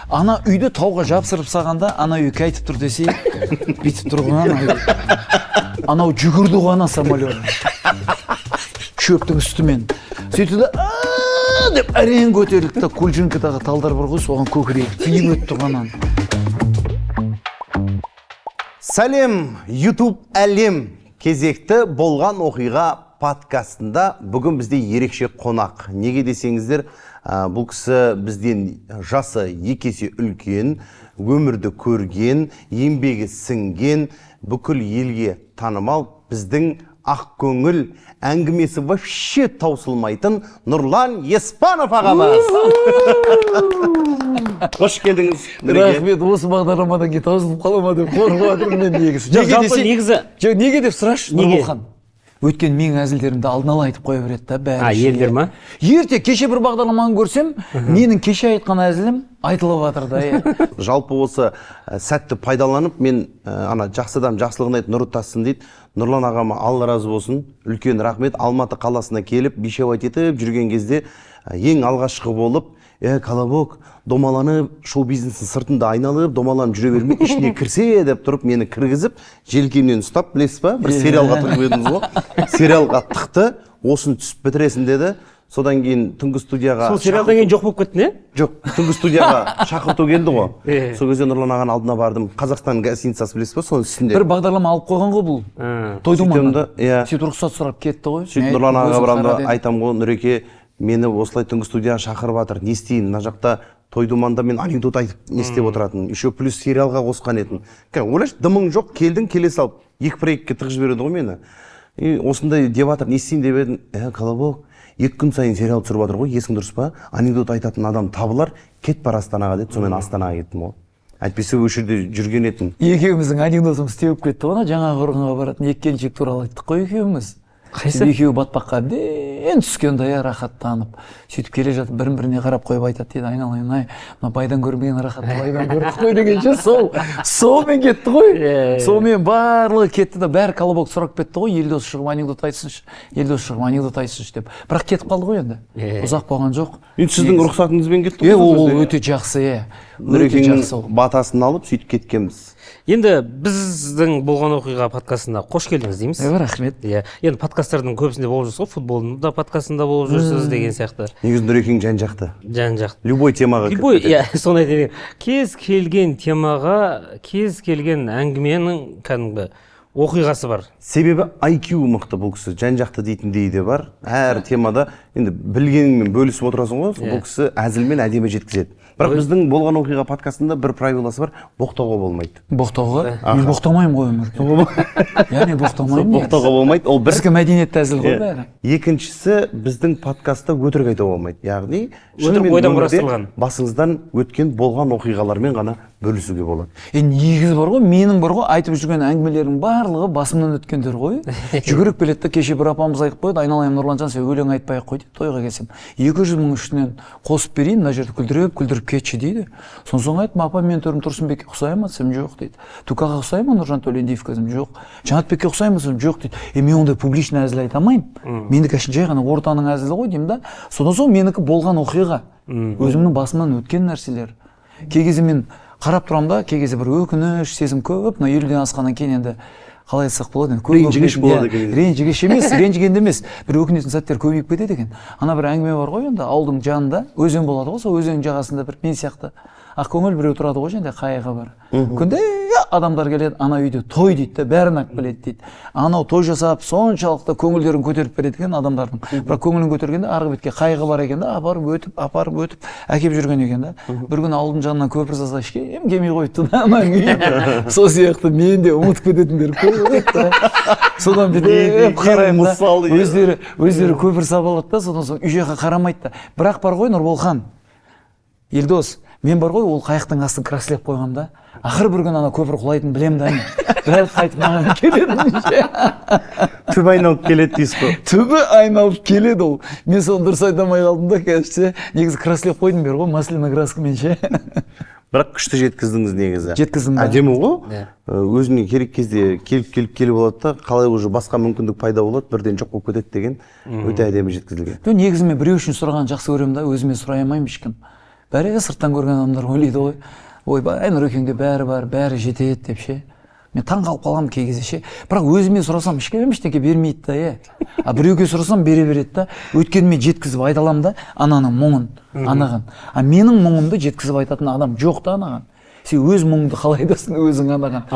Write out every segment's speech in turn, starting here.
ана үйді тауға жапсырып сағанда ана үй қайтып тұр десе бүйтіп тұрған анау жүгірді ғана самолет шөптің үстімен сөйтті да деп әрең көтерілді да кульчинкадағы талдар бар ғой соған көкірегі тиіп өтті ғана. Сәлем, YouTube әлем кезекті болған оқиға подкастында бүгін бізде ерекше қонақ. Неге десеңіздер, бұл кісі бізден жасы екесе үлкен, өмірді көрген, еңбегі сіңген, бүкіл елге танымал біздің ақкөңіл әңгімесі вообще таусылмайтын Нұрлан Еспанов ағамыз. Қош келдіңіз. Рахмет, осы бағдарламадан кейін таусылып қалама деп қорқып отырмын мен негізі. Неге деп сұрашы Нұрболхан. Өткен менің әзілдерімді алдын ала айтып қоя береді да бәрі. Елдер ма? Ерте кеше бір бағдарламаны көрсем, менің кеше айтқан әзілім айтылып жатыр да. Жалпы осы сәтті пайдаланып, мен ана жақсыдан жақсылығын айтып нұр тассын дейді. Нұрлан ағама Алла разы болсын. Үлкен рахмет. Алматы қаласына келіп, бишевать етіп жүрген кезде ең алғашқы болып, Колобок домаланып, шоу-бизнестің сыртында айналып, домаланып жүре бермей, ішіне кірсе деп тұрып, мені кіргізіп, желкемнен ұстап, білесіз ба? Бір сериалға тығып едіңіз ғой. Сериалға тықты, осын түсіп бітіресін деді. Содан кейін түнгі студияға... Сол сериалдан кейін жоқ болып кетті, не? Жоқ, түнгі студияға шақырту келді ғой. Сол кезде Нұрлан ағаның алдына бардым. Қазақстан гостиницасы білесіз ба? Соның үстінде. Бір бағдарлама алып қойған ғой бұл. Тойдуманнан. Сөйтіп рұқсат сұрап кетті ғой. Сөйтіп Нұрлан ағаға барамда айтам ғой, Нұреке, мені осылай түнгі студияға шақырып жатыр. Не істейін? Мына жақта Тойдуманда мен анекдот айтып не істеп отыратын. Еще плюс сериалға қосқан едім. Ойлашы, дымың жоқ, келдің, келе салып, екі бір екіге тығып жібереді ғой мені. Осындай деп жатыр, не істейін деп едім. Колобок, 2 күн сайын сериал түсіріп жатыр ғой, есің дұрыс па? Анекдот айтатын адам табылар, кет бар Астанаға деді. Сонымен Астанаға кеттім ғой. Әйтпесе осы жерде жүрген едім. Екеуміздің анекдотымыз теуіп кетті ғой, жаңа қорғанға баратын екі келіншек туралы айттық қой екеуміз. Қайсы? Екеуі батпаққа әбден түскенде рахаттанып, сөйтіп келе жатып бірін-біріне қарап қойып айтады дейді, айналайын ай, мына байдан көрмеген рахатты байдан көрдік қой дегенше солмен кетті ғой. Солмен барлығы кетті да бәрі Колобок сұрап кетті ғой, Елдос шығып анекдот айтсыншы, Елдос шығып анекдот айтсыншы деп. Бірақ кетіп қалды ғой енді. Ұзақ болған жоқ. Енді сіздің рұқсатыңызбен кетті ғой. Ол өте жақсы, Нұрекеңнің батасын алып сөйтіп кеткенбіз. Енді біздің болған оқиға подкастына қош келдіңіз дейміз. Рахмет. Енді подкасттардың көбісінде болып жүрсіз ғой, футболдың да подкастында болып жүрсіз деген сияқты. Негізі Нұрекең жан-жақты. Жан-жақты. Любой темаға кіріп. Соны айтайын. Кез келген темаға, кез келген әңгіменің кәдімгі оқиғасы бар. Себебі IQ мықты бұл кісі, жан-жақты дейтіндей де бар. Әр темада енді білгеніңмен бөлісіп отырасың ғой, бұл кісі әзілмен әдемі жеткізеді. Бірақ біздің болған оқиға подкастында бір правиласы бар, боқтауға болмайды. Боқтауға? Мен боқтамаймын ғой өмірде. Мен боқтамаймын. Боқтауға болмайды. Ол бізге мәдениетті әзіл ғой бәрі. Екіншісі, біздің подкастта өтірік айтуға болмайды. Яғни, ойдан құрастырылған. Басыңыздан өткен болған оқиғалармен ғана бөлісуге болады. Негізі бар ғой, менің бар ғой, айтып жүрген әңгімелердің барлығы басымнан өткендер ғой. Жүгіріп келеді, кеше бір апамыз айтып қойды, айналайын Нұрланжан, сен өлең айтпай ақ қой дейді, тойға келсем. 200 мың үстінен қосып берейін, мына жерді күлдіріп кетші дейді. Соң айттым, апа, мен Төрім Тұрсынбекке ұқсаймын, десем жоқ дейді. Тукаға ұқсаймын, Нұржан Төлендиевке, десем жоқ. Жанатбекке ұқсаймын, десем жоқ дейді. Мен ондай публично әзіл айта алмаймын. Мендікі жай ғана ортаның әзілі ғой деймін да. Содан соң менікі болған оқиға, өзімнің басымнан өткен нәрселер. Кей кезде мен қарап тұрамын да, кей кезде бір өкініш, сезім көп, мына 50-ден асқаннан кейін енді қалай айтсақ болады, ренжігеш болады екен. Ренжігеш емес, ренжігенде емес, бір өкінетін сәттер көбейіп кетеді екен. Ана бір әңгіме бар ғой енді, ауылдың жанында өзен болады ғой, сол өзен жағасында бір мен сияқты ақкөңіл біреу тұрады ғой енді, қайығы бар. Күнде адамдар келеді, ана үйде той дейді, бәрін ақ біледі дейді. Анау той жасап, соншалықты көңілдерін көтеріп береді екен адамдардың. Бірақ көңілін көтергенде арғы бетке қайығы бар екен да, апарып өтіп, әкеп жүрген екен да. Bir күн ауылдың жанынан көпір салса ешкім келмей қойыпты да. Сол сияқты мен де ұмытып кететіндер көп. Содан бетеп қараймын да, өздері көпір сабалады да, содан соң үй жаққа қарамайды да. Бірақ бар ғой Нұрболхан, Елдос, мен бар ғой ол қайықтың астын краслеп қойғам да. Ақыр бір күн ана көпір құлайтын білем да. Бәрі қайтып маған келеді. Түбі айналып келеді дейсіз ғой. Түбі айналып келеді ол. Мен соны дұрыс айта алмай қалдым да, қазірше. Негізі краслеп қойдым бер ғой, масляный краскамен ше. Бірақ күшті жеткіздіңіз негізі. Жеткіздім ба? Әдемі ғой. Өзіне керек кезде келіп болады да, қалай уже басқа мүмкіндік пайда болады, бірден жоқ болып кетеді деген өте әдемі жеткізілген. Негізі мен біреу үшін сұраған жақсы көремін да, өзіме сұрай алмаймын ешкім. бәрі сырттан көрген адамдар ойлайды ғой, ойбай Нұрекеңде бәрі бар, бәрі жетеді деп ше. Мен таң қалып қаламын кей кезде ше. Бірақ өзіме сұрасам ешкім ештеңе бермейді да, а біреуге сұрасам бере береді да. Өйткені мен жеткізіп айта аламын да ананың мұңын, анаған. А менің мұңымды жеткізіп айтатын адам жоқ та анаған. Сен өз мұңыңды қалай айтасың өзің анаған.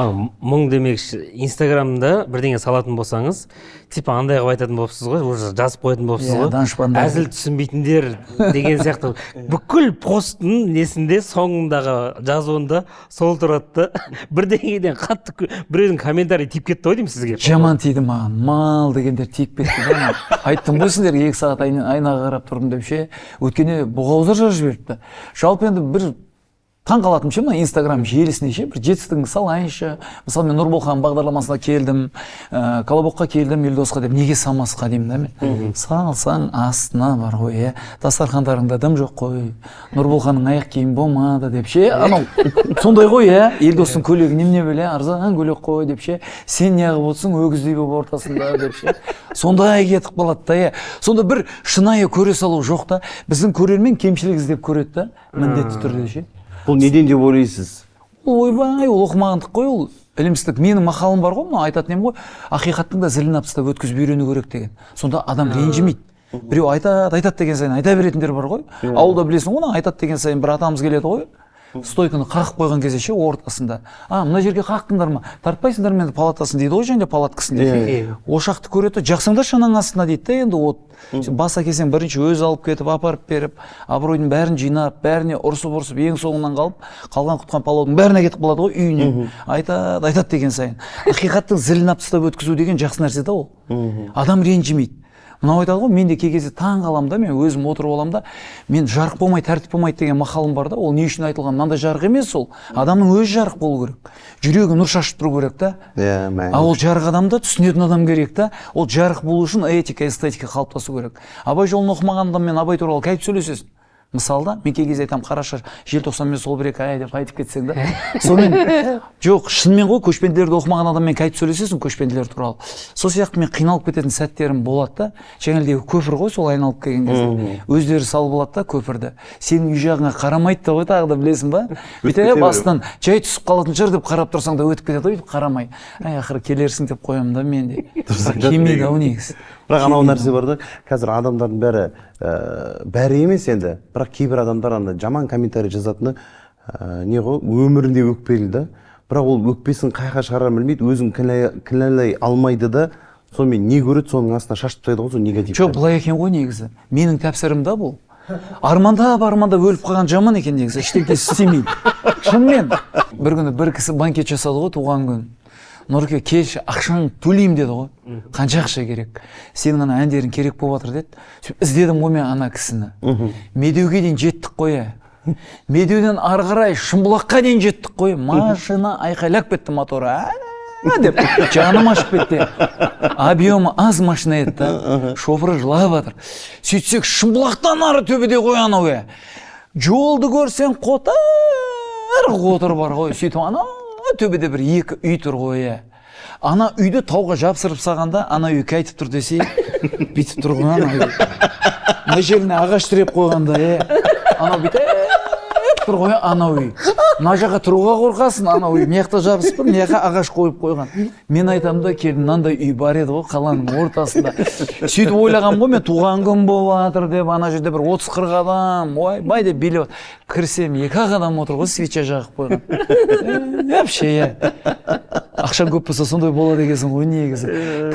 Мұң демекші, Инстаграмда бірдеңе салатын болсаңыз, типа андай қылып айтатын болыпсыз ғой, уже жазып қоятын болыпсыз ғой. Данышпандар. Әзіл түсінбейтіндер деген сияқты. Бүкіл посттың несінде соңындағы жазуында сол тұрады да. Бірдеңеден қатты біреудің комментарий тиіп кетті ғой деймін сізге. Жаман тиді маған, мал дегендер тиіп кетті да. Айттым ғой сіздерге 2 сағат айнаға қарап тұрдым деп ше. Өткенде бұғаузар жазып жіберіпті. Жалпы енді бір таң қалатым ше, мына Инстаграм желісіне ше, бір жетістігіңді салайыншы. Мысалы мен Нұрболхан бағдарламасына келдім, Колобокқа келдім, Елдосқа деп, неге салмасқа деймін да мен. Салсаң астына бар ғой, дастархандарыңда дым жоқ қой, Нұрболханның аяқ киім болмады деп ше. Анау сондай ғой, Елдостың көйлегі немене бөле, арзан көйлек қой деп ше. Сен неғып отырсың өгіздей болып ортасында деп ше. Сондай кетіп қалады да, сонда бір шынайы көре салу жоқ та. Біздің көрермен кемшілік іздеп көреді да, міндетті түрде ше. Бұл неден деп ойлайсыз? Ойбай, ол оқымағандық қой, ол ілімсіздік. Менің мақалым бар ғой, мына айтатын ем ғой, ақиқаттың да зілін апстап өткізіп үйрену керек деген. Сонда адам ренжімейді. Біреу айтады деген сайын айта беретіндер бар ғой. Ауылда білесің ғой, айтады деген сайын бір атамыз келеді ғой. Стойканы қағып қойған кезде ше ортасында. Мына жерге қақтыңдар ма? Тартпайсыңдар менің палатасын дейді ғой, және палаткасын дейді. Ошақты көреді, жақсаңдар шанаң астына дейді да, енді от. Баса келсең бірінші өзі алып кетіп, апарып беріп, абыройдың бәрін жинап, бәріне ұрсып, ең соңынан қалып, қалған құтқан палаудың бәріне кетіп қалады ғой үйіне. Айтады деген сайын. Ақиқаттың зілін тастап өткізу деген жақсы нәрсе да ол. Адам ренжімейді. Мынау айтады ғой, мен де кей кезде таң қаламын да, мен өзім отырып аламын да, мен жарық болмай, тәртіп болмайды деген мақалым бар да, ол не үшін айтылған? Мынандай жарық емес ол. Адамның өзі жарық болу керек. Жүрегі нұр шашып тұру керек та. Ол жарық адамда түсінетін адам керек та. Ол жарық болу үшін этика, эстетика қалыптасу керек. Абай жолын оқымаған адаммен Абай туралы қайтып сөйлесесің. Мысалда, мен кей кезде айтамын, қараша, желтоқсан мен сол бір-екі ай деп қайтып кетсең да. Сонымен, жоқ, шынымен ғой, көшпенділерді оқымаған адаммен қайтып сөйлесесің көшпенділер туралы. Сол сияқты мен қиналып кететін сәттерім болады да. Жаңелдегі көпір ғой, сол айналып келген кезде. Өздері салып алады да көпірді. Сенің үй жағыңа қарамайды да ғой, тағы да білесің ба? Бүйтіп бастан жай түсіп қалатын шығар деп қарап тұрсаң да өтіп кетеді ғой, қарамай. Ақыры келерсің деп қоямын да мен де. Келмейді ау негізі. Бірақ анау нәрсе бар да, қазір адамдардың бәрі емес енді, бірақ кейбір адамдар жаман комментарий жазатыны не ғой, өмірінде өкпелі да, бірақ ол өкпесін қайға шығарарын білмейді, өзін кінәлай алмайды да, сонымен не көреді, соның астына шашып тастайды ғой, сол негатив. Жоқ, былай екен ғой негізі. Менің тәпсірім да бұл. Армандап өліп қалған жаман екен негізі, ештеңе істемейді. Шынымен. Бір күні бір кісі банкет жасады ғой, туған күн. Нұрке, келші, ақшаны төлеймін деді ғой. Қанша ақша керек? Сенің ана әндерің керек болып жатыр деді. Іздедім ғой мен ана кісіні. Медеуге дейін жеттік қой. Медеуден ары қарай Шымбұлаққа дейін жеттік қой. Машина айқайлап кетті моторы. Деп жаным ашып кетті. Объемы аз машина еді да. Шофыры жылап жатыр. Сөйтсек Шымбұлақтан ары төбеде ғой анау. Жолды көрсең қотыр бар ғой. Сөйтіп ана төбеде бір 2 үй тұр ғой. Ана үйді тауға жапсырып сағанда, ана үй қайтып тұр десе, бүйтіп тұр ғой ана үй. Мына жеріне ағаш тіреп қойғанда, ана бүйтіп тұр ғой ана үй. Мына жаққа тұруға қорқасың, ана үй. Мияқта жабысып тұр, мияққа ағаш қойып қойған. Мен айтамын да, келдім, мынандай үй бар еді ғой қаланың ортасында. Сөйтіп ойлағам ғой, мен туған күн болып жатыр деп, ана жерде бір 30-40 адам, ойбай деп билеп кірсем, 2-ақ адам отыр ғой, свеча жағып қойған. Вообще, ақшам көп болса сондай болады екенсің ғой негізі.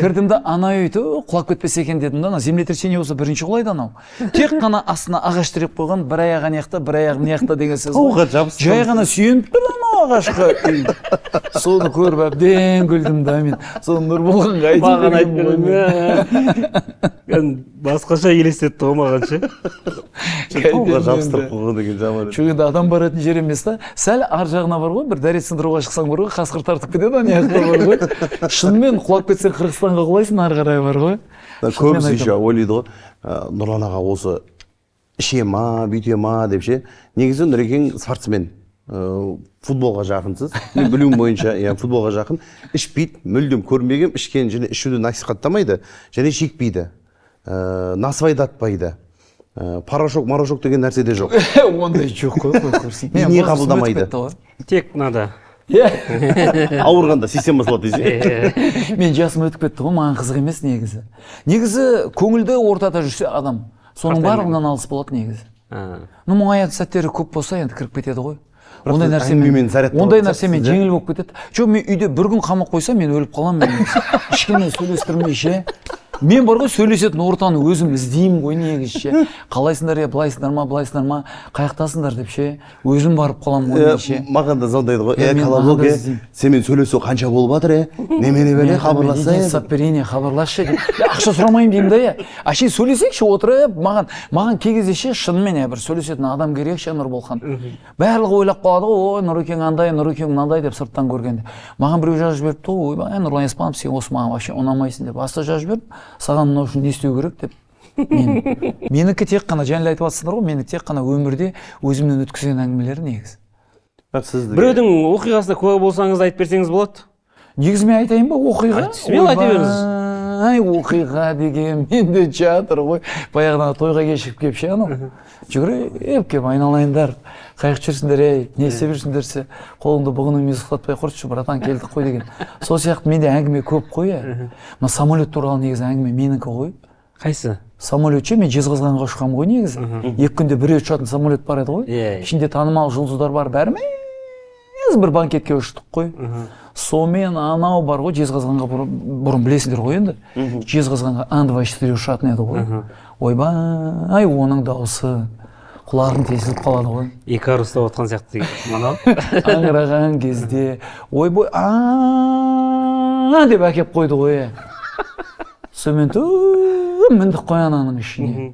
Кірдім да ана үй құлап кетпесе екен дедім да, землетрясение болса бірінші құлайды анау. Тек қана астына ағаш тіреп қойған, бір аяғы аяқта, бір аяғы мияқта деген сөз. Жай ғана сүйеніп тұр анау ағашқа. Соны көріп әбден күлдім да мен. Соны Нұрболғанға айтып басқаша елестетті ғой маған ше. Тауға жабыстырып қойған деген жаман. Çünkü енді адам баратын жер емес та, сәл ар жағына бар ғой, бір дәрет сындыруға шықсаң бар ғой, қасқыр тартып кетеді ана жақта бар ғой. Шынымен құлап кетсең Қырғызстанға құлайсың, ары қарай бар ғой. Көбісі еще ойлайды ғой, Нұрлан аға осы іше ма, бүйте ма деп ше. Негізі Нұрекең спортсмен, футболға жақынсыз. Мен білуім бойынша, футболға жақын. Ішпейді, мүлдем көрмегем, ішкен және ішуді насихаттамайды, және шекпейді, насыбайдатпайды. порошок морошок деген нәрсе де жоқ. Ондай жоқ қой көрсін. Не қабылдамайды. Тек мынада Ауырғанда система салады десе. Мен жасым өтіп кетті ғой, маған қызық емес негізі. Негізі көңілді ортада жүрсе адам, соның барлығынан алыс болады негізі. Ну, мұңаятын сәттері көп болса, енді кіріп кетеді ғой. Ондай нәрсемен жеңіл болып кетеді. Жоқ, мен үйде бір күн қамап қойса, мен өліп қаламын. Ешкіммен сөйлестірмейше. Мен бар ғой, сөйлесетін ортаны өзім іздеймін ғой негізше. Қалайсыңдар, былайсыңдар ма, қаяқтасыңдар деп ше. Өзім барып қаламын ғой ше. Маған да звондайды ғой. Колобок, сенімен сөйлесу қанша болып жатыр, немене бәле хабарласса. Сапперине хабарласшы деп. Ақша сұрамаймын деймін да, Әшейін сөйлесейікші отырып, маған кей кезде ше шынымен бір сөйлесетін адам керек ше Нұрболхан. Барлығы ойлап қалады ғой, ой, Нұрекең андай, Нұрекең мынандай деп сырттан көргенде. Маған біреу жазып жіберіпті ғой, ойбай, Нұрлан Еспанов, сен осы маған вообще ұнамайсың деп. Аста жазып жіберіп, саған мынау үшін не істеу керек деп. Менікі тек қана жаңа айтып жатсыңдар ғой, менікі тек қана өмірде өзімнен өткізген әңгімелер негізі. Біреудің оқиғасына куә болсаңыз айтып берсеңіз болады. Негізі мен айтайын ба оқиға? Смело айта беріңіз. Ай, оқиға деген менде жатыр ғой. Баяғыдан тойға кешігіп келіп ше анау. Жүгіріп келіп айналайындар. Қайық жүрсіңдер, не істеп жүрсіңдерсе, қолыңды бұғыныңмен ұстатпай құртшы, братан, келдік қой деген. Сол сияқты менде әңгіме көп қой. Мына самолет туралы негізі әңгіме менікі ғой. Қайсы? Самолет ше, мен Жезқазғанға ұшқам ғой негізі. 2 күнде бір рет ұшатын самолет бар еді ғой. Ішінде танымал жұлдыздар бар, бәріміз бір банкетке ұштық қой. Сонымен анау бар ғой, Жезқазғанға бұрын білесіңдер ғой енді. Жезқазғанға Ан-24 ұшатын еді ғой. Ойбай, оның дауысы құлағың тесіліп қалады ғой. Икар ұстап отқан сияқты мынау. Аңыраған кезде ойбой деп әкеп қойды ғой. Сонымен міндік қой ананың ішіне.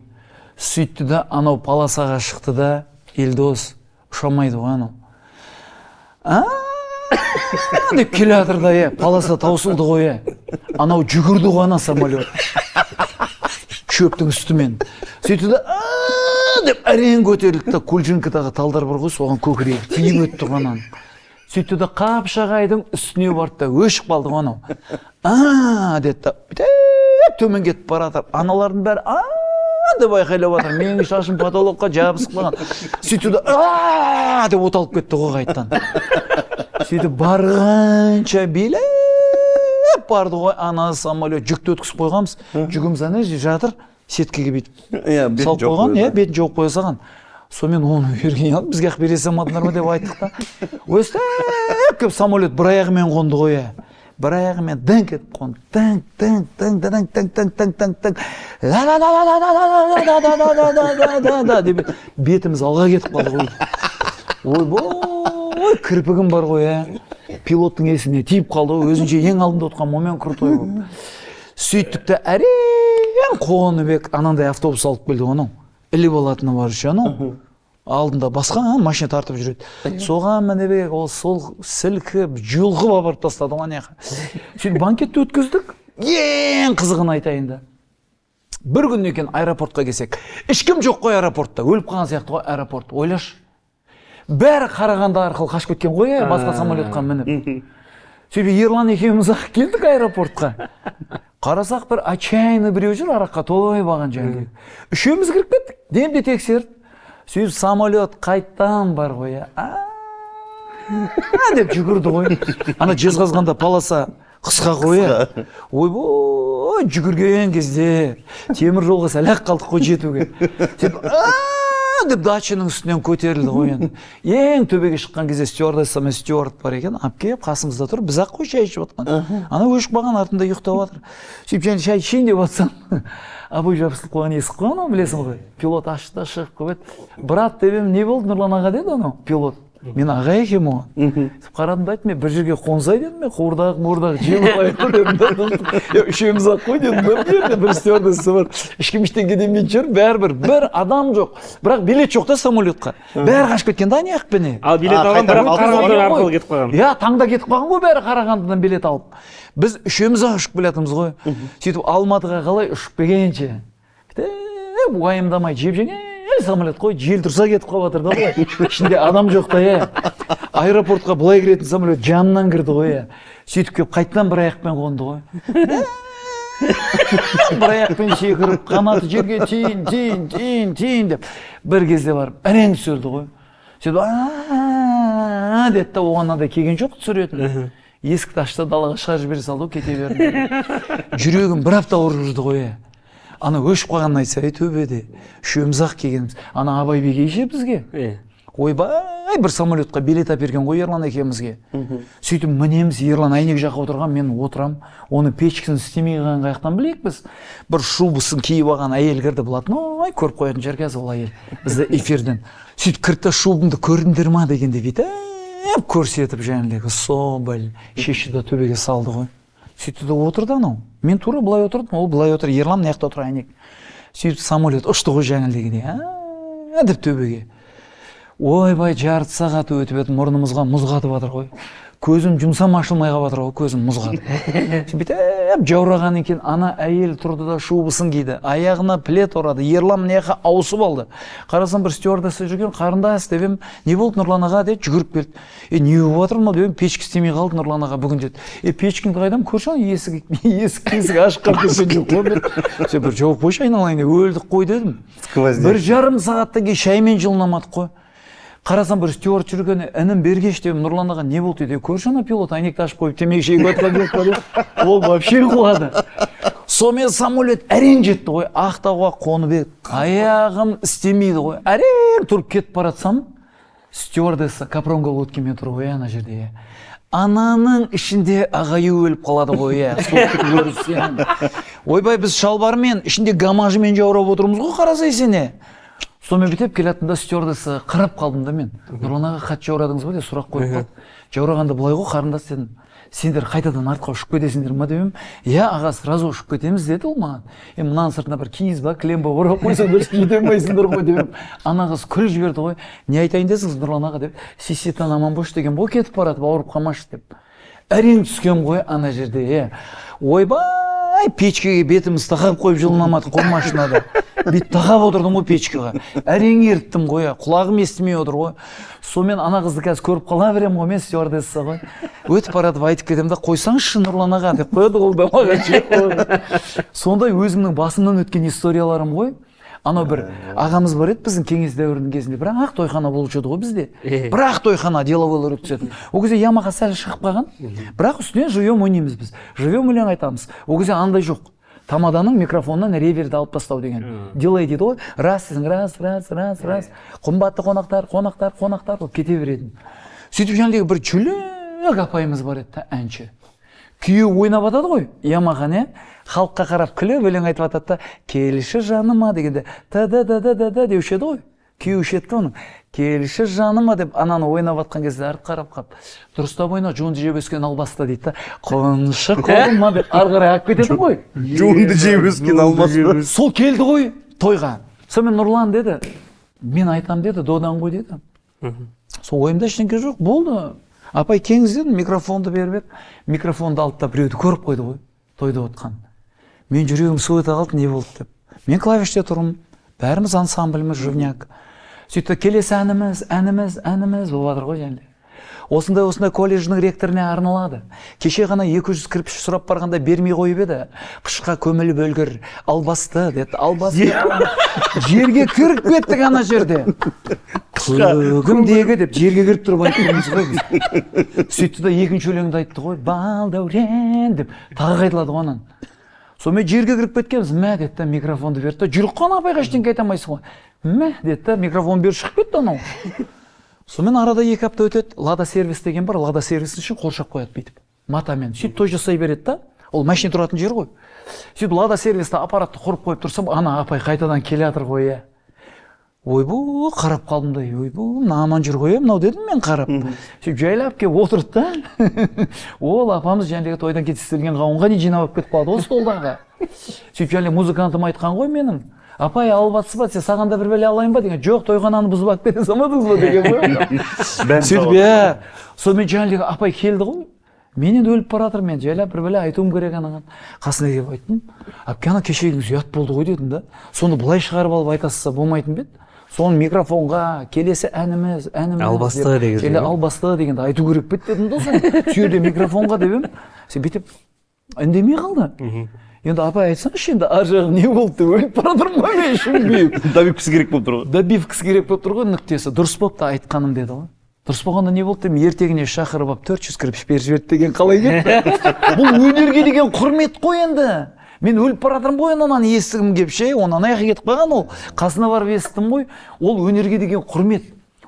Сөйтті да анау полосаға шықты да, Елдос ұшамайды ғой анау. Деп келе жатыр да, полоса таусылды ғой. Анау жүгірді ғой ана самолет. Шөптің үстімен. Сөйтті да деп әрең көтерілді да, Кульчинкадағы талдар бар ғой, соған көкірегі тиіп өтті ғанан. Сөйтті да Қапшағайдың үстіне барды да өшіп қалды ғанау. Деді да, төмен кетіп баратыр. Аналардың бәрі деп айқайлап жатыр. Менің шашым потолокқа жабысып қалған. Сөйтті да деп оталып кетті ғой қайттан. Сөйтіп барғанша билеп барды ғой, ана самолет жүкті өткізіп қойғанбыз. Жүгіміз ана жатыр. Сеткеге бүйтіп салып қойған, бетін жауып қоя салған. Сонымен оны берген алып, бізге бере салмадыңдар ма деп айттық та. Өстіп кеп самолет бір аяғымен қонды ғой. Бір аяғымен діңк етіп қонды. Діңк деп бетіміз алға кетіп қалды ғой. Ойбой, кірпігім бар ғой. Пилоттың есіне тиіп қалды ғой. Өзінше ең алдында отқан момент крутой ғой. Сөйттік те әрең Қоныбек анандай автобус алып келді оның. Іліп алатыны бар үшін анау. Алдында басқа машина тартып жүреді. Соған мінебек ол сол сілкіп, жұлғып апарып тастады ғой ана жаққа. Сөйтіп банкетті өткіздік. Ең қызығын айтайын да. Бір күн екен аэропортқа келсек. Ешкім жоқ қой аэропортта. Өліп қалған сияқты ғой аэропорт. Ойлашы. Бәрі Қарағанды арқылы қашып кеткен ғой, басқа самолетқа мініп. Сөйтіп Ерлан екеуміз ақ келдік аэропортқа. Қарасақ бір отчаянный біреу жүр, араққа тойбаған жөнде. Үшеуміз кіріп кеттік, демде тексеріп. Сөйтіп самолет қайттан бар ғой. Деп жүгірді ғой. Ана Жезқазғанда полоса қысқа ғой. Ойбой, жүгірген кезде темір жолға сәл-ақ қалдық қой жетуге. Сөйтіп деп дачаның үстінен көтерілді ғой енді. Ең төбеге шыққан кезде стюардесса мен стюард бар екен, алып келіп қасымызда тұр, біз ақ қой шай ішіп отқан. Ана өшіп қалған артында ұйықтап жатыр. Сөйтіп және шай ішейін деп жатсам, обой жабысып қойған есік қой анау, білесің ғой. Пилот ашты да шығып қойып, брат деп едім, не болды Нұрлан аға деді анау пилот. Мен аға екем оған. Қарадым да айттым, мен бір жерге қонсай дедім, мен қуырдағы жеміп айттым дедім. Үшеуміз ақ қой дедім, бір стюардесса бар. Ешкім ештеңе демейді жүр, бәрібір бір адам жоқ. Бірақ билет жоқ та самолетқа. Бәрі қашып кеткен да ана жақпен. Ал билет алған бірақ Қарағанды арқылы кетіп қалған. Иә, таңда кетіп қалған ғой бәрі Қарағандыдан билет алып. Біз үшеуміз ақ ұшып келатырмыз ғой. Сөйтіп Алматыға қалай ұшып келгенше. Уайымдамай жеп-жеңе самолет қой, жел тұрса кетіп қалып жатыр да ғой. Ішінде адам жоқ та, аэропортқа былай кіретін самолет жанынан кірді ғой. Сөйтіп келіп қайтадан бір аяқпен қонды ғой. бір аяқпен секіріп қанаты жерге тиін деп бір кезде барып әрең түсірді ғой. Сөйтіп деді да оған да келген жоқ түсіретін. Есікті ашты, далаға шығарып жібере салды, кете берді. Жүрегім бір апта ауырып жүрді ғой. Ана өшіп қалғанын айтса, төбеде үшеуміз-ақ келгенбіз. Ана Абай беке ше бізге. Ойбай, бір самолетқа билет әперген ғой Ерлан екеумізге. Сөйтіп мінеміз, Ерлан әйнек жаққа отырған, мен отырам. Оны печкісін істемей қалған қаяқтан білейік біз. Бір шубысын киіп алған әйел кірді, болатын. Ой, көріп қоятын жер қазір ол әйел. Бізді эфирден. Сөйтіп кірді, шубымды көрдіңдер ма дегенде бүйтіп көрсетіп жәнілегі собыл шешеді төбеге салды ғой. Сөйтті де отырды анау. Мен тура былай отырдым, ол былай отыр, Ерлан мына жақта отыр әйнек. Сөйтіп самолет ұшты ғой жәнілдегіне. Деп төбеге. Ойбай, жарты сағат өтіп еді, мұрнымызға мұз қатып жатыр ғой. Көзім жұмсам ашылмай қалып жатыр ғой, көзім мұз қатып. Бүйтіп жаураған екен, ана әйел тұрды да шубысын киді, аяғына плед орады, Ерлан мына жаққа ауысып алды. Қарасам бір стюардесса жүрген, қарындас деп не болды Нұрлан аға деп жүгіріп келді. Не болып жатыр ма деп печке істемей қалды Нұрлан аға бүгін деді. Печкеңді қайдам көрші есік ашық қалып кеткен жоқ қой. Бір жауып қойшы айналайын, өлдік қой дедім. 1,5 сағаттан кейін шаймен жылынамадық қой. Қарасам бір стюард жүрген, інім бергеш деп Нұрлан аға не болды деді. Көрші ана пилот әйнекті ашып қойып темекі шегіп жатқан жоқ па деп. Ол вообще қуады. Сонымен самолет әрең жетті ғой, Ақтауға қонып еді. Аяғым істемейді ғой. Әрең тұрып кетіп баратсам, стюардесса капронға өткенмен тұр ғой ана жерде. Ананың ішінде ағайы өліп қалады ғой, соқты көрсең. Ойбай, біз шалбармен, ішінде гамажымен жаурап отырмыз ғой, қарасай сене. Сонымен бітеп келатында стюардесса қарап қалдым да мен. Нұрлан аға хат жаурадыңыз ба деп сұрақ қойып қалды. Жаурағанда былай ғой, қарындас дедім. Сендер қайтадан артқа ұшып кетесіңдер ма дедім. Иә аға, сразу ұшып кетеміз деді ол маған. Мынаның сыртына бір киіз ба, кілем ба орап қойсаңдар жете алмайсыңдар ғой дедім. Ана қыз күліп жіберді ғой. Не айтайын десіңіз Нұрлан аға деп. Сесетан аман болшы деген ғой, кетіп барады, ауырып қалмашы деп. Әрең түскен ғой ана жерде. Ойбай, печкеге бетіміз тақап қойып жылынамады қой машинада. Бет тағап отырдым ғой печкеға. Әрең ерттім ғой, құлағым естімей отыр ғой. Сонымен ана қызды қазір көріп қала берем ғой, мен стюардесса ғой. Өтіп баратып айтып кетем да, қойсаңызшы Нұрлан аға деп қойды ғой, маған жеп қойды. Сондай өзімнің басымнан өткен историяларым ғой. Анау бір ағамыз бар еді біздің кеңес дәуірінің кезінде, бірақ тойхана болушы еді ғой бізде. Бірақ тойхана деловойлар өткізетін. Ол кезде Ямаха сәл шығып қалған, бірақ үстіне живем ойнаймыз біз. Живем өлең айтамыз. Ол кезде андай жоқ. Тамаданың микрофонынан реверді алып тастау деген. Дилей дейді ғой. Раз, қымбатты қонақтар болып кете беретін. Сөйтіп жаңағыдай бір жүлік апайымыз бар еді, әнші. Күйеу ойнап атады ғой, Ямаханы, халыққа қарап күліп өлең айтып атады да, келші жаныма дегенде, та-да-да-да-да деуші еді ғой. Күйеу шетті оның. Келші жаныма деп ананы ойнап атқан кезде артып қарап қап. Дұрыстап ойна, жуынды жеп өскен албаста дейді да, қоншы қолыма деп арғарай алып кетеді ғой. Жуынды жеп өскен албаста. Сол келді ғой тойға. Сонымен Нұрлан деді, мен айтам деді, додан ғой деді. Сол ойымда ештеңе жоқ, болды. Апай кеңіз дедім, микрофонды беріп еді. Микрофонды алды да біреуді көріп қойды ғой, тойда отқан. Мен жүрегім су ете қалды, не болды деп. Мен клавиште тұрмын, бәріміз ансамбліміз, живняк. Сөйтті келесі әніміз болып жатыр ғой жәнде. Осындай колледждің ректоріне арналады. Кеше ғана 200 кірпіш сұрап барғанда бермей қойып еді. Қышқа көміліп өлгір, албасты деді, албасты. Жерге кіріп кеттік ана жерде. Көгімдегі деп жерге кіріп тұрып айтқанымыз ғой біз. Сөйтті да екінші өлеңді айтты ғой, балдәурен деп тағы қайталады ғой анан. Сонымен жерге кіріп кеткенбіз, мә деді да микрофонды берді да, жүріп қана апайға ештеңке айта алмайсың ғой. Мә деді да микрофон беріп шығып кетті анау. Сонымен арада 2 апта өтеді, Лада сервис деген бар, Лада сервис үшін қоршап қояды бүйтіп, матамен. Сөйтіп той жасай береді да, ол машина тұратын жер ғой. Сөйтіп Лада сервисте аппаратты құрып қойып тұрсам, ана апай қайтадан келе жатыр ғой. Ойбу, қарап қалдым да, ойбу, аман жүр ғой, мынау дедім мен қарап. Сөйтіп жайлап келіп отырды да. Ол апамыз жәнегі тойдан кетістірген қауынға не жинап кетіп қалды ғой столдағы. Сөйтіп жәнегі музыкантым айтқан ғой менің. Апай албатсыз ба, саған да бір бәле алайын ба деген. Жоқ, тойхананы бұзып алып кете салмадыңыз ба деген ғой. Сөйтіп, сонымен жәнегі апай келді ғой. Мен енді өліп бара жатырмын, мен жайлап бір бәле айтуым керек анаған. Қасына келіп айттым. Әпке ана кешегіңіз ұят болды ғой дедім да. Соны былай шығарып алып айтасыз болмайтын бе? Соны микрофонға келесі әніміз албасты деген. Албасты дегенді айту керек бе дедім да соны. Сүйерде микрофонға деп ем. Сен бүйтіп үндемей қалды. енді апай айтсаңызшы енді ар жағы не болды деп өліп бара жатырмын ғой мен шүңбейіп. добивкісі керек болып тұр ғой. Добивкісі керек болып тұр ғой, нүктесі дұрыс болыпты айтқаным деді ғой. Дұрыс болғанда не болды деп ертеңіне шақырып алып 400 кірпіш беріп жіберді деген қалай кетті? Бұл өнерге деген құрмет қой енді. Мен өліп бара жатырмын ғой, онан естігім келіп ше, онан аяққа кетіп қалған ол. Қасына барып естідім ғой. Ол өнерге деген құрмет.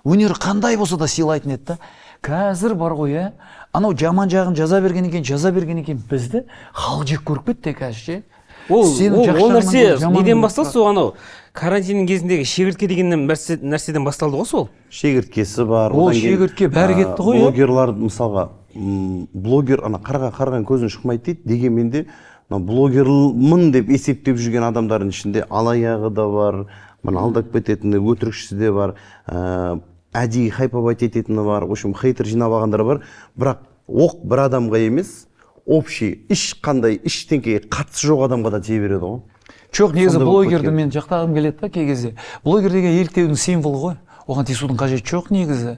Өнер қандай болса да сыйлайтын еді да. Қазір бар ғой, анау жаман жағын жаза берген екен бізді халық жек көріп кетті қазір ше. Ол нәрсе неден басталды сол анау карантиннің кезіндегі шегіртке деген нәрседен басталды ғой сол. Шегірткесі бар. Ол шегіртке бәрі кетті ғой. Блогерлар мысалға блогер ана қараған көзін шықмайды дейді. Дегенмен де блогермын деп есептеп жүрген адамдардың ішінде алаяғы да бар, алдап кететіні, өтірікшісі де бар, әдейі хайповать ететіні бар, в общем хейтер жинап алғандар бар. Бірақ оқ бір адамға емес, общий ешқандай ештеңеге қатысы жоқ адамға да тие береді ғой. Жоқ, негізі блогерді мен жақтағым келеді да кей кезде. Блогер деген еліктеудің символы ғой. Оған тиісудің қажеті жоқ негізі.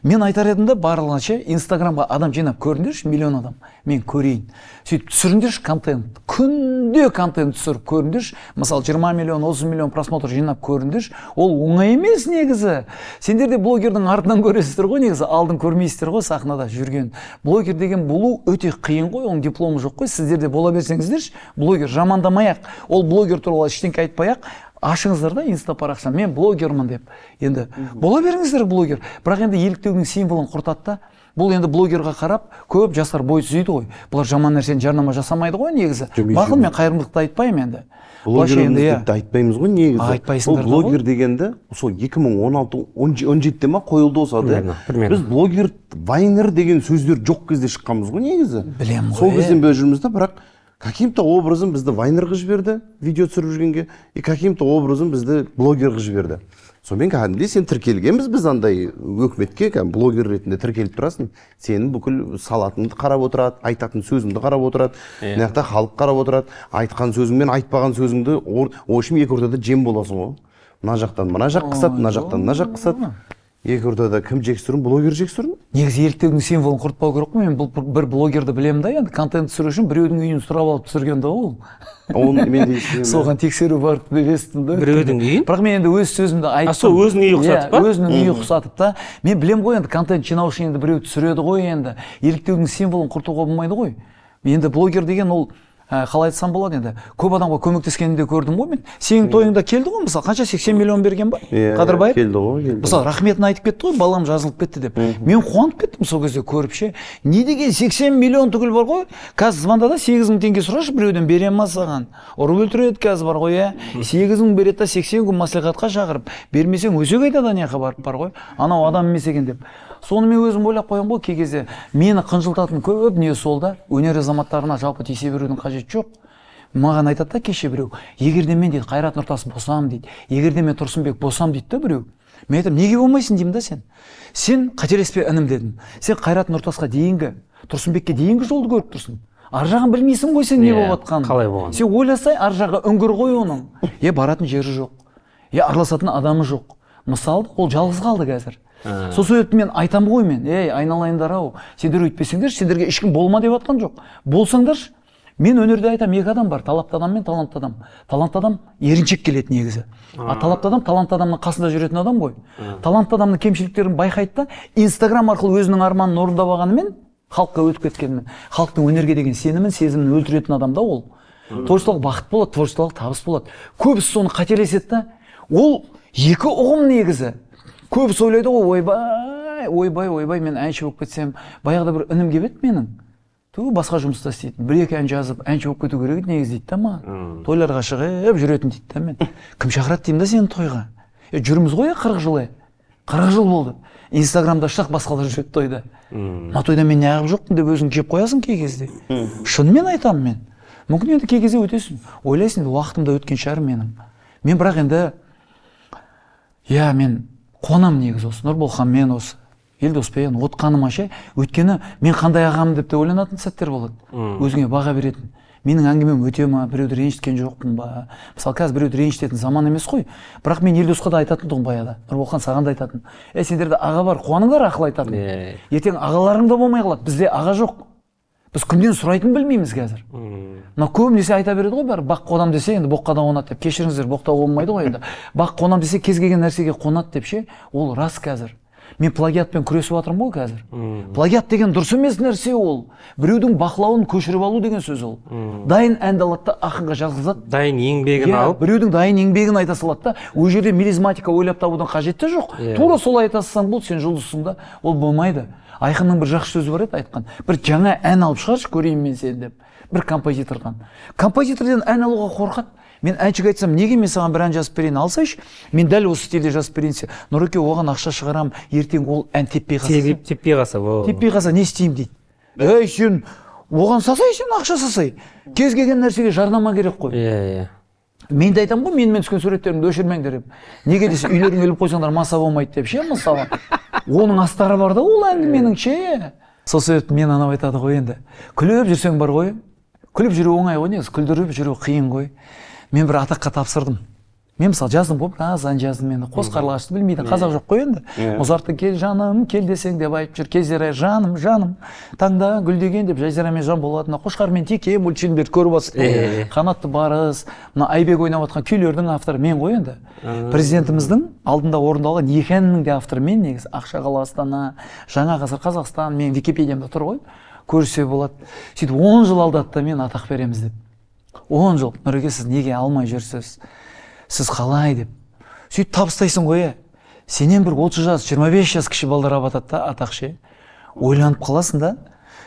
Мен айтар едім да барлығынша Инстаграмға адам жинап көріңдерші, миллион адам. Мен көрейін. Сөйтіп түсіріңдерші контент. Күнде контент түсіріп көріңдерші. Мысалы 20 миллион, 30 миллион просмотр жинап көріңдерші. Ол оңай емес негізі. Сендер де блогердің артынан көресіздер ғой негізі. Алдын көрмейсіздер ғой сахнада жүрген. Блогер деген болу өте қиын ғой. Оның дипломы жоқ қой. Сіздер де бола берсеңіздерші. Блогер жамандамай-ақ. Ол блогер туралы ештеңке айтпай-ақ. Ашыңыздар да инста парақша, мен блогермын деп. Енді бола беріңіздер блогер. Бірақ енді еліктеудің символын құртады да. Бұл енді блогерға қарап, көп жастар бой түзейді ғой. Бұлар жаман нәрсені жарнама жасамайды ғой негізі. Мақұл, мен қайырымдылықты айтпаймын енді. Блогерміз деп айтпаймыз ғой негізі. Айтпайсыңдар ғой. Блогер дегенді сол 2016-17-те ма қойылды осы да. Біз блогер, вайнер деген сөздер жоқ кезде шыққанбыз ғой негізі. Білем ғой. Сол кезден бері жүрміз да, бірақ каким-то образом бізді вайнер қылып жіберді, видео түсіріп жүргенге, и каким-то образом бізді блогер қылып жіберді. Сонымен кәдімгідей сен тіркелгенбіз, біз андай өкіметке блогер ретінде тіркеліп тұрасың. Сенің бүкіл салатыңды қарап отырады, айтатын сөзіңді қарап отырады, мына жақта халық қарап отырады, айтқан сөзің мен айтпаған сөзіңді, общем екі ортада жем боласың ғой. Мына жақтан мына жақ қысады, мына жақтан мына жақ қысады. Екі ортада кім жексұрын, блогер жексұрын? Негізі еліктеудің символын құртпау керек қой. Мен бір блогерді білемін да, енді контент түсіру үшін біреудің үйін сұрап алып түсірген да ол. Соған тексеру барып деп естідім да. Біреудің үйін? Бірақ мен енді өз сөзімді айттым. Сол өзінің үйі ұқсатып па? Өзінің үйі ұқсатып та. Мен білем ғой енді контент жинау үшін енді біреу түсіреді ғой енді. Еліктеудің символын құртуға болмайды ғой. Енді блогер деген ол қалай айтсам болады енді, көп адамға көмектескенін де көрдім ғой мен. Сенің тойыңда келді ғой мысалы, қанша 80 миллион берген ба? Қадырбаев келді ғой. Мысалы рахметін айтып кетті ғой, балам жазылып кетті деп. Мен қуанып кеттім сол кезде көріп ше. Не деген 80 миллион түгіл бар ғой? Қазір звондада 8.000 теңге сұрашы, біреуден берем ма саған? Ұрып өлтіреді қазір бар ғой, 8.000 береді да 80 күн маслихатқа шақырып, бермесең өсек айтады анаяққа барып бар ғой. Анау адам емес екен деп. Соны мен өзім ойлап қоямын ғой, кей кезде мені қынжылтатын көп не сол да, өнер азаматтарына жалпы тиісе берудің қажеті жоқ. Маған айтады да кеше біреу, егер де мен дейді Қайрат Нұртас босам дейді, егер де мен Тұрсынбек босам дейді да біреу. Мен айтамын, неге болмайсың деймін да сен. Сен қателеспе інім дедім. Сен Қайрат Нұртасқа дейінгі, Тұрсынбекке дейінгі жолды көріп тұрсың. Ар жағын білмейсің ғой сен не болып жатқанын. Қалай болған? Сен ойласай, ар жағы үңгір ғой оның. Баратын жері жоқ. Араласатын адамы жоқ. Мысалы, ол жалғыз қалды қазір. Сол себепті мен айтамын ғой мен, айналайындар ау, сендер өйтпесеңдер, сендерге ешкім болма деп жатқан жоқ. Болсаңдаршы, мен өнерде айтамын, екі адам бар, талапты адам мен талантты адам. Талантты адам еріншек келеді негізі. Талапты адам талантты адамның қасында жүретін адам ғой. Талантты адамның кемшіліктерін байқайды да, Инстаграм арқылы өзінің арманын орындап алғанымен, халыққа өтіп кеткенімен, халықтың өнерге деген сенімін, сезімін өлтіретін адам да ол. Творчестволық бақыт болады, творчестволық табыс болады. Көбісі соны қателеседі да. Ол екі ұғым негізі. Көбісі ойлайды ғой, ойбай, мен әнші болып кетсем, баяғыда бір інім келіп еді менің. Басқа жұмыста істейтін. Бір-екі ән жазып, әнші болып кету керек негізі дейді да маған. Тойларға шығып жүретін дейді да мен. Кім шақырады деймін да сені тойға? Жүрміз ғой 40 жыл. 40 жыл болды. Инстаграмда шақ басқалар жүреді тойда. Ма тойда мен неғып жоқпын деп өзің кеп қоясың кей кезде. Шынымен айтамын мен. Мүмкін енді кей кезде өтесің. Ойлайсың, уақытымда өткен шығар менің. Мен бірақ енді мен қонам негізі осы Нұрболханмен осы Елдоспен отқаныма ше. Өйткені мен қандай ағамын деп те ойланатын сәттер болады. Өзіңе баға беретін. Менің әңгімем өте ма, біреуді ренжіткен жоқпын ба? Мысалы қазір біреуді ренжітетін заман емес қой. Бірақ мен Елдосқа да айтатын тұғым баяғыда. Нұрболхан саған да айтатын. Сендерде аға бар, қуаныңдар ақыл айтатын. Ертең ағаларың да болмай қалады. Бізде аға жоқ. біз күннен сұрайтын білмейміз қазір. Мына көбінесе айта береді ғой бәрі, бақ қонам десе енді боққа да қонады деп. Кешіріңіздер, боқта болмайды ғой енді. Бақ қонам десе кез келген нәрсеге қонады деп ше, ол рас қазір. Мен плагиатпен күресіп жатырмын ғой қазір. Плагиат деген дұрыс емес нәрсе ол. Біреудің бақылауын көшіріп алу деген сөз ол. Дайын әнді алады да ақынға жазғызады. Дайын еңбегін алып. Біреудің дайын еңбегін айта салады да, ол жерде мелизматика ойлап табудың қажеті жоқ. Тура солай айта салсаң болды, сен жұлдызсың да, ол болмайды. Айқынның бір жақсы сөзі бар еді айтқан. Бір жаңа ән алып шығаршы, көрейін мен сені деп. Бір композитордан. Композитордан ән алуға қорқады. Мен әншіге айтсам, неге мен саған бір ән жазып берейін, алсайшы, мен дәл осы стильде жазып берейін. Нұреке, оған ақша шығарам, ертең ол ән теппей қалса. Теппей қалса, теппей қалса не істеймін дейді. Ей, сен оған сасай, сен ақша сасай. Кез келген нәрсеге жарнама керек қой. Иә. Мен де айтамын ғой, менімен түскен суреттерімді өшірмеңдер деп. Неге десе, үйлеріңе іліп қойсаңдар маса болмайды деп ше, мысалы. Оның астары бар да ол әңгіменің ше. Сол себепті мен анау айтады ғой енді. Күліп жүрсең бар ғой. Күліп жүру оңай ғой, негізі күлдіріп жүру қиын ғой. Мен бір атаққа тапсырдым. Мен мысалы жаздым ғой, біраз ән жаздым енді. Қос қарлығашты білмейді, қазақ жоқ қой енді. Музартты кел жаным, кел десең деп айтып жүр. Кездері жаным, жаным, таңда гүлдеген деп Жазирамен жан болатына. Қошқармен теке мультфильмдерді көріп жатсыз. Қанатты барыс, мына Айбек ойнап жатқан күйлердің авторы мен ғой енді. Президентіміздің алдында орындалған екі әннің де авторы мен негізі. Ақша қала Астана, Жаңа ғасыр Қазақстан, мен Википедиямда тұр ғой. Көрсе болады. Сөйтіп 10 жыл алдады да мен атақ береміз деп. 10 жыл. Нұреке, сіз неге алмай жүрсіз? Сіз қалай деп. Сөйтіп табыстайсың ғой. Сенен бір 30 жас, 25 жас кіші балдар абатады да атақ ше. Ойланып қаласың да.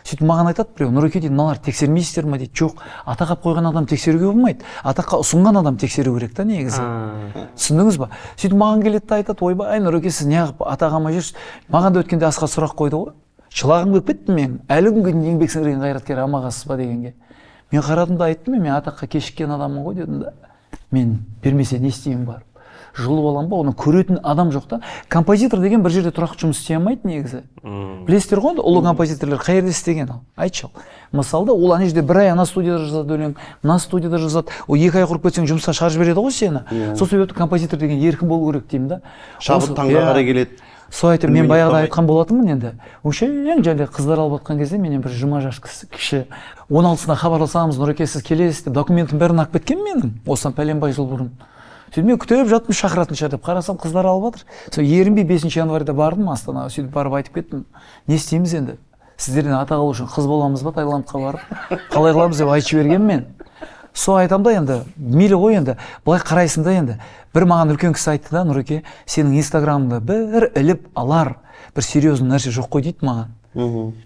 Сөйтіп маған айтады біреу, Нұреке дейді, мыналар тексермейсіздер ма дейді. Жоқ, атақ алып қойған адам тексеруге болмайды. Атаққа ұсынған адам тексеру керек та негізі. Түсіндіңіз ба? Сөйтіп маған келеді да айтады, ойбай, Нұреке, сіз неғып атақ алмай жүрсіз? Маған да өткенде Асқар сұрақ қойды ғой. Жылағым келіп кетті мен. Әлі күнге дейін еңбек сіңірген қайраткер амағасыз ба дегенге. Мен қарадым да айттым, мен атаққа кешіккен адаммын ғой дедім да. Мен бермесе не істеймін барып. Жұлып аламын ба, оны көретін адам жоқ та. Композитор деген бір жерде тұрақты жұмыс істей алмайды негізі. Білесіздер ғой, ұлы композиторлар қай жерде істеген ал? Айтшы. Мысалда ол ана жерде бір ай ана студияда жазады өлең, мына студияда жазады. Ол 2 ай құрып кетсең жұмыстан шығарып жібереді ғой сені. Сол себепті композитор деген еркін болу керек деймін да. Шабыт таңға қарай келеді. Сол айтып, мен баяғыда айтқан болатынмын енді. Өшең және қыздар алып жатқан кезде менен бір 20 жас кіші 16-сына хабарласамыз, Нұреке, сіз келесіз деп документім бәрін алып кеткен менің. Осыдан пәленбай жыл бұрын. Сөйтіп мен күтіп жаттым шақыратын шығар деп қарасам қыздар алып жатыр. Сол ерінбей 5 январьда бардым Астанаға, сөйтіп барып айтып кеттім. Не істейміз енді? Сіздерден атақ алу үшін қыз боламыз ба Таиландқа барып? Қалай қыламыз деп айтып жібергенмін мен. Сол айтам да енді, мейлі ғой енді, былай қарайсың да енді. Бір маған үлкен кісі айтты да, Нұреке, сенің инстаграмыңда бір іліп алар, бір серьезный нәрсе жоқ қой дейді маған.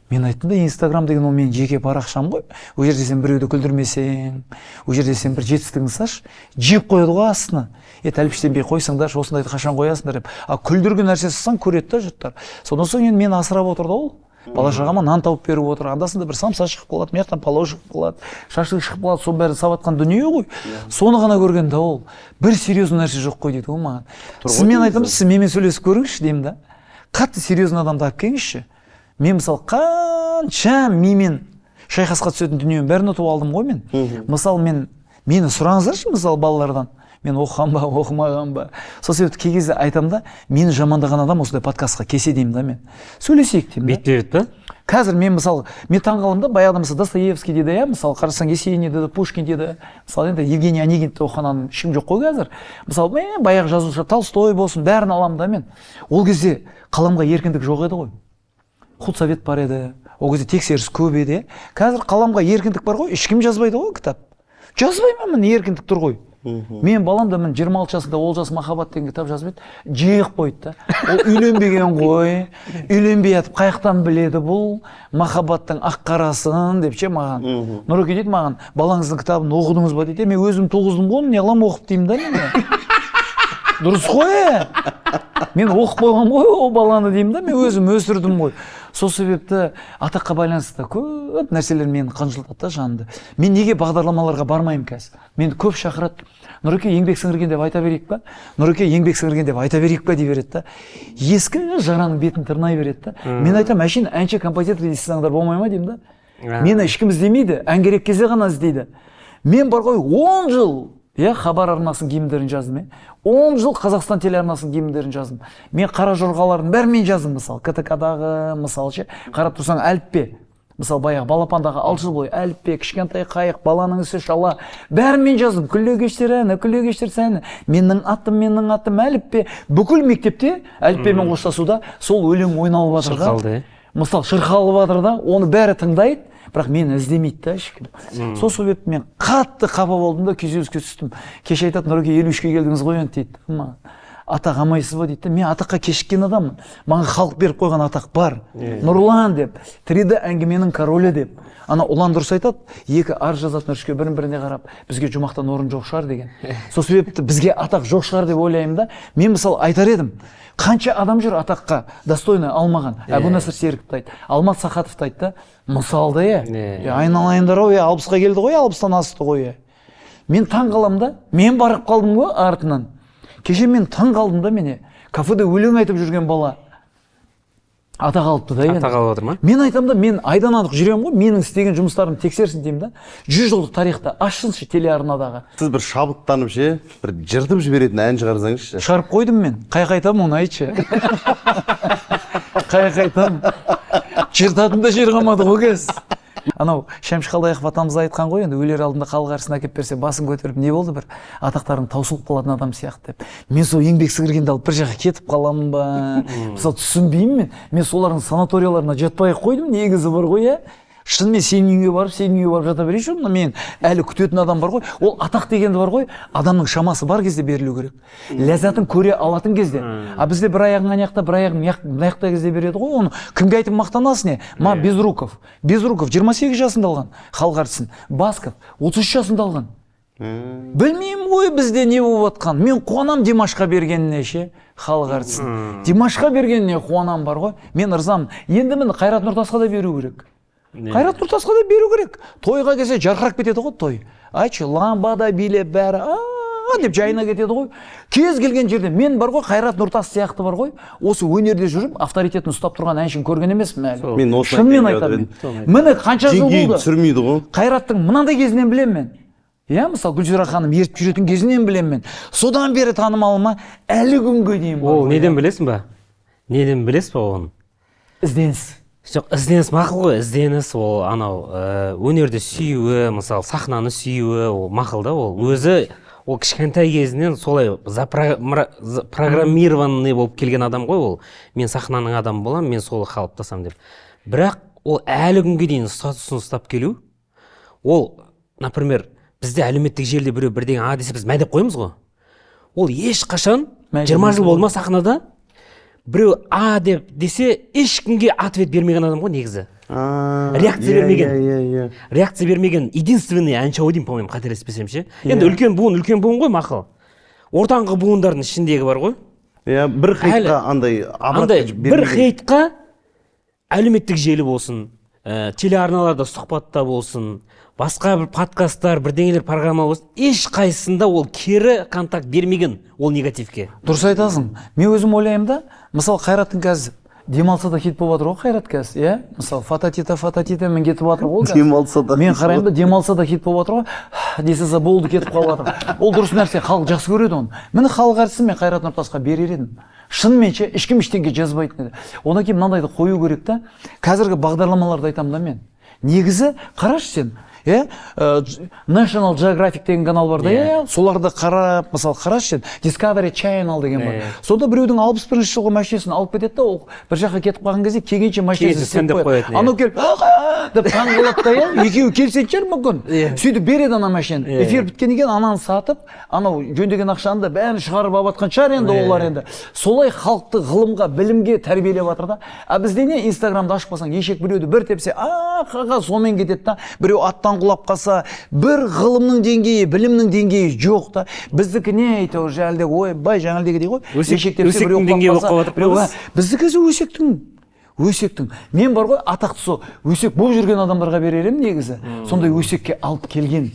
Мен айттым да, инстаграм деген ол менің жеке парақшам ғой. Ол жерде сен біреуді күлдірмесең, ол жерде сен бір жетістігіңді саш, жеп қояды ғой астына. Тәлпіштенбей қойсаңдаршы, осындайды қашан қоясыңдар деп. Күлдірген нәрсе сызсаң көреді да жұрттар. Содан соң енді мені асырап отырды ол. Бала шағама нан тауып беріп отыр, андасында бір самса шығып қалады, мияқтан палау шығып қалады, шашлык шығып қалады, соның бәрін саватқан дүние ғой. Соны ғана көрген да ол. Бір серьезный нәрсе жоқ қой дейді ғой маған. Сіз мен айтамын, сіз менімен сөйлесіп көріңізші деймін да. Қатты серьезный адамды алып келіңізші. Мен мысалы қанша мимен шайқасқа түсетін дүниенің бәрін ұтып алдым ғой мен. Мысалы мені сұраңыздаршы мысалы балалардан. Мен оқыған ба, оқымаған ба. Сол себепті кей кезде айтамын да, мені жамандаған адам осындай подкастқа кесе деймін да мен. Сөйлесейік деймін да. Бетпе-бет па? Қазір мен мысалы, мен таңғалым да, баяғыда мысалы Достоевский дейді, мысалы қарасаң Есенин деді, Пушкин деді, мысалы енді Евгений Онегинді оқыған адам ешкім жоқ қой қазір. Мысалы мен баяғы жазушы Толстой болсын, бәрін аламын да мен. Ол кезде қаламға еркіндік жоқ еді ғой. Худсовет бар еді, ол кезде тексеріс көп еді. Қазір қаламға еркіндік бар ғой, ешкім жазбайды ғой кітап. Жазбаймын мен, еркіндік тұр ғой. Мен балам да 26 жасында Олжас махаббат деген кітап жазып еді, жиық қойды да. Ол үйленбеген ғой, үйленбей жатып қаяқтан біледі бұл махаббаттың ақ қарасын деп ше маған. Нұреке дейді маған, балаңыздың кітабын оқыдыңыз ба дейді. Мен өзім туғыздым ғой, не қыламын оқып деймін да мен. Дұрыс қой. Мен оқып қойғам ғой ол баланы деймін да, мен өзім өсірдім ғой. Сол себепті атаққа байланысты көп нәрселер мені қынжылтады да жанымды. Мен неге бағдарламаларға бармаймын қазір? Мені көп шақырады. Нұреке, еңбек сіңірген деп айта берейік па? Нұреке, еңбек сіңірген деп айта берейік па дей береді да. Ескі жараның бетін тырнай береді да. Мен айтам, әшейін әнші композитор дейсіздер болмай ма деймін да. Мені ешкім іздемейді, ән керек кезде ғана іздейді. Мен бар ғой 10 жыл Хабар арнасының гимндерін жаздым. 10 жыл Қазақстан телеарнасының гимндерін жаздым. Мен қара жорғалардың бәрін мен жаздым мысалы. КТК-дағы мысалы ше. Қарап тұрсаң әліппе. мысалы баяғы балапандағы 6 жыл бойы әліппе, кішкентай қайық, баланың ісі шала, бәрін мен жаздым. Күллегештер әні, күллегештер сәні, менің атым, әліппе. Бүкіл мектепте әліппемен қоштасуда сол өлең ойналып жатыр да. Шырқалды. Мысалы шырқалып жатыр да, оны бәрі тыңдайды, бірақ мені іздемейді да ешкім. Сол себепті мен қатты қапа болдым да, күйзеліске түстім. Кеше айтады, Нұреке 53-ге келдіңіз ғой енді дейді. Маған атақ алмайсыз ба дейді. Мен атаққа кешіккен адаммын. Маған халық беріп қойған атақ бар. Нұрлан деп, 3D әңгіменің королі деп. Ана ұлан дұрыс айтады, екі ар жазатын үрішке бірін-біріне қарап, бізге жұмақтан орын жоқ шығар деген. Сол себепті бізге атақ жоқ шығар деп ойлаймын да. Мен мысалы айтар едім, қанша адам жүр атаққа достойны алмаған. Әбу Насыр Серіковті айтты, Алмат Сахатовты айтты. Мысалда айналайындар ой, 60-ға келді ғой, 60-тан асты ғой. Мен таң қалам да, мен барып қалдым ғой артынан. Кеше мен таң қалдым да, мені кафеде өлең айтып жүрген бала атақ алыпты да. Атақ алып отыр ма? Мен айтам да, мен айдан анық жүремін ғой, менің істеген жұмыстарымды тексерсін деймін да. 100 жылдық тарихта ашсыншы телеарнадағы. Сіз бір шабыттанып ше, бір жыртып жіберетін ән шығарсаңызшы. Шығарып қойдым мен. Қайқайтам оны айтшы. Қайқайтам. Жыртатын да жер қалмады ғой кез. Анау Шәмші Қалдаяқов атамыз айтқан ғой, енді өлер алдында халық арасына әкеп берсе басын көтеріп не болды, бір атақтарын таусылып қалатын адам сияқты деп. Мен сол еңбек сіңіргенді алып бір жаққа кетіп қаламын ба? Мысалы түсінбеймін мен солардың санаторияларына жатпай қойдым, негізі бар ғой, иә. Шынымен сенің үйге барып жата берейінші, мен әлі күтетін адам бар ғой. Ол атақ дегенді бар ғой, адамның шамасы бар кезде берілу керек. Ләззатын көре алатын кезде. А бізде бір аяғың аяқта, бір аяғың маяқта кезде береді ғой. Оны кімге айтып мақтанасың не? Безруков 28 жасында алған халық әртісін. Басков 33 жасында алған. Білмеймін ғой бізде не болып жатқан. Мен қуанам Димашқа бергеніне ше, халық әртісін. Димашқа бергеніне қуанам бар ғой. Мен ырзамын. Енді міне Қайрат Нұртасқа да беру керек. Қайрат Нұртасқа да беру керек. Тойға келсе жарқырап кетеді ғой той. Айтшы, ламбада билеп бәрі деп жайына кетеді ғой. Кез келген жерде мен бар ғой, Қайрат Нұртас сияқты бар ғой, осы өнерде жүріп авторитетін ұстап тұрған әншін көрген емеспін әлі. Мен осыны шынымен айтамын. Міне қанша жыл болды. Түсірмейді ғой. Қайраттың мынандай кезінен білемін мен. Иә, мысалы Гүлзира ханым ертіп жүретін кезінен білемін мен. Содан бері танымалыма әлі күнге дейін бар. Ол неден білесің ба? Неден білесіз ба оны? Ізденіс. Жоқ, ізденіс мақұл ғой, ізденіс ол анау өнерді сүюі, мысалы сахнаны сүюі, ол мақұл да, ол өзі ол кішкентай кезінен солай программированный болып келген адам ғой ол. Мен сахнаның адамы боламын, мен солы қалыптасам деп. Бірақ ол әлі күнге дейін статусын ұстап келу, ол, например, бізде әлеуметтік желіде біреу бірдеңе десе біз мә деп қоямыз ғой. Ол ешқашан 20 жыл болма сахнада біреу деп десе ешкімге ответ бермеген адам ғой негізі. Реакция бермеген. Реакция бермеген единственный әнші ау деймін, по-моему, қателеспесем ше. Енді үлкен буын ғой мақұл. Ортаңғы буындардың ішіндегі бар ғой. Иә, бір хейтқа андай бір хейтқа әлеуметтік желі болсын, телеарналарда сұхбатта болсын, басқа бір подкасттар, бірдеңелер программа болсын, еш қайсында ол кері контакт бермеген ол негативке. Дұрыс айтасың. Мен өзім ойлаймын да, мысалы Қайраттың қазір демалса да хит болып жатыр ғой Қайрат қазір, иә? Мысалы фататита мен кетіп жатыр ғой. Демалса да. Мен қараймын да демалса да хит болып жатыр ғой. Десе болды кетіп қалып жатыр. Ол дұрыс нәрсе, халық жақсы көреді оны. Міне халық әртісін мен Қайрат Нұртасқа берер едім. Шынымен ше, ешкім ештеңе жазбайтын еді. Одан кейін мынандайды қою керек та. Қазіргі бағдарламаларды айтамын да мен. Негізі қарашы сен. National Geographic деген канал бар да, соларды қарап, мысалы қарашы, Discovery Channel деген бар. Сонда біреудің 61 жылғы машинасын алып кетеді да, ол бір жаққа кетіп қалған кезде келгенше машинасын істеп қояды. Анау келіп деп таң қалады да, екеуі келісетін шығар мүмкін. Сөйтіп береді ана машинаны. Эфир біткеннен кейін ананы сатып, анау жөндеген ақшаны да бәрін шығарып алып жатқан шығар енді олар енді. Солай халықты ғылымға, білімге тәрбиелеп жатыр да. А бізде не, Инстаграмды ашып қалсаң, ешек біреуді бір тепсе, сонымен кетеді да. Біреу аттан құлап қалса, бір ғылымның деңгейі, білімнің деңгейі жоқ та. Біздікі не әйтеуір жәлдегі, ой, бай жаңалдегі ғой. Өсектің деңгейі болып қалады. Біздікі өсектің. Мен бар ғой, атақты сол өсек болып жүрген адамдарға берерім негізі. Сондай өсекке алып келген.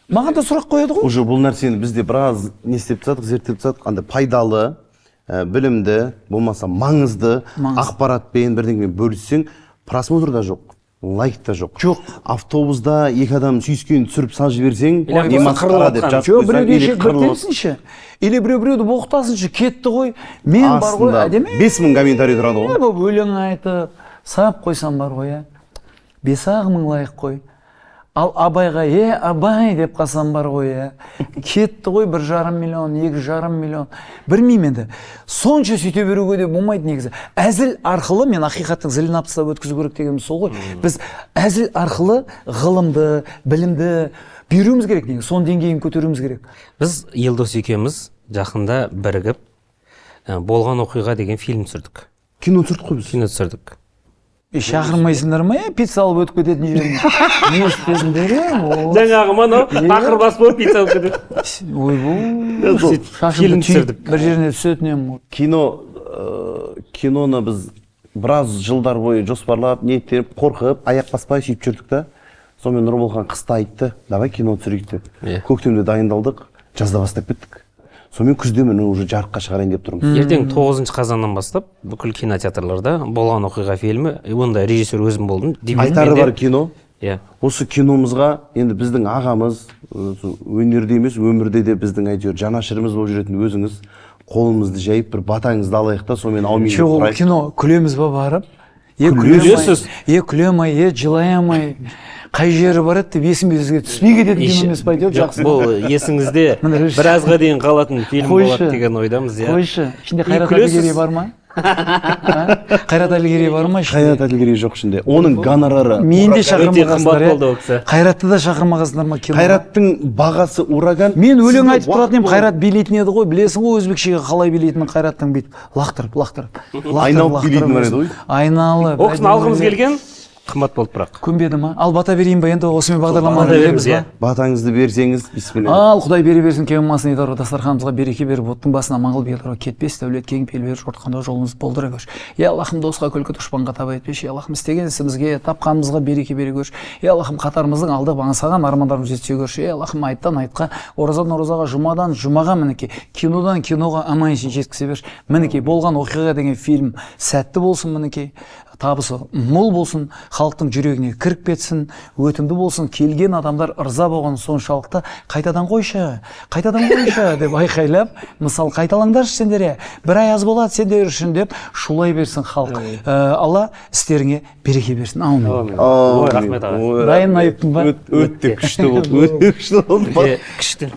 Маған да сұрақ қояды ғой. Уже бұл нәрсені бізде біраз не істеп жатсақ, зерттеп жатсақ, қандай пайдалы, білімді, болмаса маңызды ақпаратпен бірдеңемен бөліссең, просмотр да жоқ. Лайк та жоқ. Автобуста екі адам сүйіскен түсіріп сал жіберсең, демасқара деп жазып қойсаң, или қырылып. Или біреуді боқтасыншы, кетті ғой. Мен бар ғой, әдеме. 5000 комментарий тұрады ғой. Өлең айтып, сап қойсам бар ғой. 5-ақ мың лайық қой. Ал Абайға Абай деп қалсам бар ғой, кетті ғой 1,5 миллион, 2,5 миллион. Білмеймін енді. Сонша сөйте беруге де болмайды негізі. Әзіл арқылы, мен ақиқаттың зілін аптыстап өткізу керек дегенім сол ғой. Біз әзіл арқылы ғылымды, білімді беруіміз керек негізі. Соның деңгейін көтеруіміз керек. Біз Елдос екеуміз жақында бірігіп болған оқиға деген фильм түсірдік. Кино түсірдік қой біз. Кино түсірдік. Шақырмайсыңдар ма, пицца алып өтіп кететін жеріне? Не істесіңдер, Жаңағы мынау тақыр бас болып пицца алып кетеді. Ойбой. Фильм түсірдік. Бір жеріне түсетін ем. Киноны біз біраз жылдар бойы жоспарлап, ниеттеніп, қорқып, аяқ баспай сөйтіп жүрдік та. Сонымен Нұрболхан қыста айтты, давай кино түсірейік деп. Көктемде дайындалдық, жазда бастап кеттік. Сонымен күзде міне уже жарыққа шығарайын деп тұрмыз. Ертең 9 қазаннан бастап бүкіл кинотеатрларда болған оқиға фильмі, онда режиссер өзім болдым. Айтары бар кино. Иә. Осы киномызға енді біздің ағамыз, өнерде емес, өмірде де біздің әйтеуір жанашырымыз болып жүретін өзіңіз қолымызды жайып бір батаңызды алайық та, сонымен аумин деп тұрайық. Кино күлеміз ба барып? Күлесіз. Күлемай, жылаямай. Қай жері барады деп есімге түспей кететін кино емес па әйтеуір жақсы. Бұл есіңізде біразға дейін қалатын фильм болады деген ойдамыз. Қойшы, ішінде Қайрат Әділгерей бар ма? Қайрат Әділгерей бар ма? Қайрат Әділгерей жоқ ішінде. Оның гонорары. Мен де шақырмағансыңдар. Қайратты да шақырмағансыңдар ма кино? Қайраттың бағасы ураган. Мен өлең айтып тұратын едім, Қайрат билейтін еді ғой. Білесің ғой өзбекшеге қалай билейтінін Қайраттың бүйтіп лақтырып. Айналып билейтін бар еді ғой. Айналып. Ол кісіні алғымыз келген қымбат болды бірақ. Көнбеді ма? Ал бата берейін ба енді осымен бағдарламаны береміз ба? Батаңызды берсеңіз, бисмилля. Ал Құдай бере берсін, кемалмасын едәуір дастарханымызға береке беріп, оттың басына маңғыл бияларға кетпес, дәулет кең пел беріп, жортқанда жолымыз болдыра көрші. Аллахым досқа күлкі дұшпанға таба етпеші. Аллахым істеген ісімізге, тапқанымызға береке бере көрші. Аллахым қатарымыздың алдап аңсаған армандарымыз жетсе көрші. Аллахым айттан айтқа, оразадан оразаға, жұмадан жұмаға мінекей, кинодан киноға аман-есен жеткізе берші. Мінекей болған оқиға деген фильм сәтті болсын, мінекей табысы мол болсын, халықтың жүрегіне кіріп кетсін, өтімді болсын, келген адамдар ырза болған соншалықты қайтадан қойшы деп айқайлап, мысал қайталаңдаршы сендер, бір ай аз болады сендер үшін деп шулай берсін халық. Алла істеріңе береке берсін. Аумин. Ой, рахмет аға. Дайын айыптың ба? Өте күшті болды. Күшті.